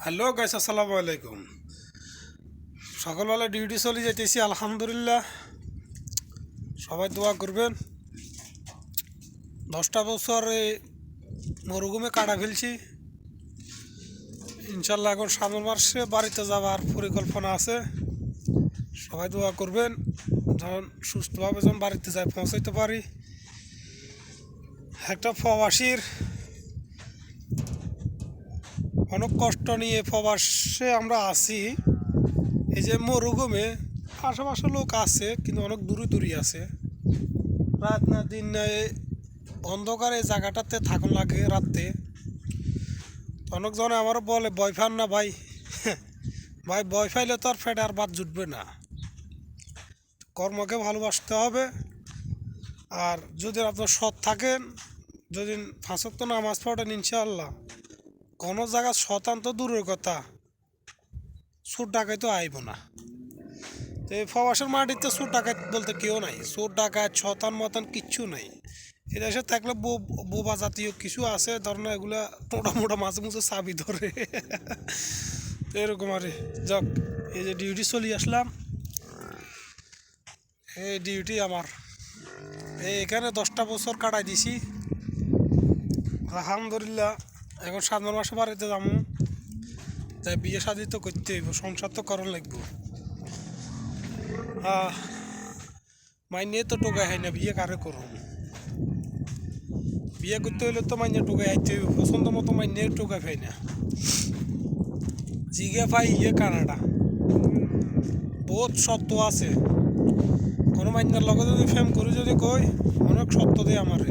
Hello guys, আসসালামু আলাইকুম। সকালবেলা ডিউটি চলে যাইতেছি, আলহামদুলিল্লাহ। সবাই দোয়া করবেন। 10টা বছর এই মরুভূমে কাটা ফেলছি। ইনশাল্লাহ এখন সামনের মাসে বাড়িতে যাওয়ার পরিকল্পনা আছে। সবাই দোয়া করবেন যখন সুস্থভাবে যখন বাড়িতে যাই পৌঁছাইতে পারি। একটা প্রবাসীর অনেক কষ্ট নিয়ে প্রবাসে আমরা আছি। এই যে মরুভূমে আশেপাশে লোক আছে, কিন্তু অনেক দূরে দূরে আছে। রাত না দিন না অন্ধকারে জায়গাটাতে থাকুন লাগে রাতে। অনেকজনে আমারও বলে ভয় পান না ভাই। ভাই ভয় পাইলে তো আর ফেটে আর বাদ জুটবে না। কর্মকে ভালোবাসতে হবে। আর যদি আপনার সৎ থাকেন, যদি 5 ওয়াক্ত নামাজ পড়েন, ইনশাআল্লাহ কোনো জায়গা শতান তো দূরের কথা, চোর ডাকাই তো আইব না। তো এই প্রবাসের মাটিতে চোর ডাকাত বলতে কেউ নাই। চোর ডাকাত শতান মতান কিচ্ছু নাই। এদেশে থাকলে বোবা জাতীয় কিছু আছে, ধরনের এগুলা মোটা মোটা মাঝে মুঝে চাবি ধরে। তো এরকম আর যাক, এই যে ডিউটি চলে আসলাম। এই ডিউটি আমার এখানে 10টা বছর কাটাই দিছি, আলহামদুলিল্লাহ। এখন সামনের মাসে বাড়িতে যাবো, তাই বিয়ে শাদি তো করতে হইব, সংসার তো করণ লাগবো। মাইনে তো টোকাই হয় না, বিয়ে কারে করুন। বিয়ে করতে হইলে তো মাইনে টোকাই আইতে হইব, পছন্দ মতো মাইনে টোকাই পাই না। জিগে পাই কানাডা বহুত সত্য আছে। কোনো মাইনার লগে যদি ফেম করি যদি কই, অনেক সত্য দেয় আমারে।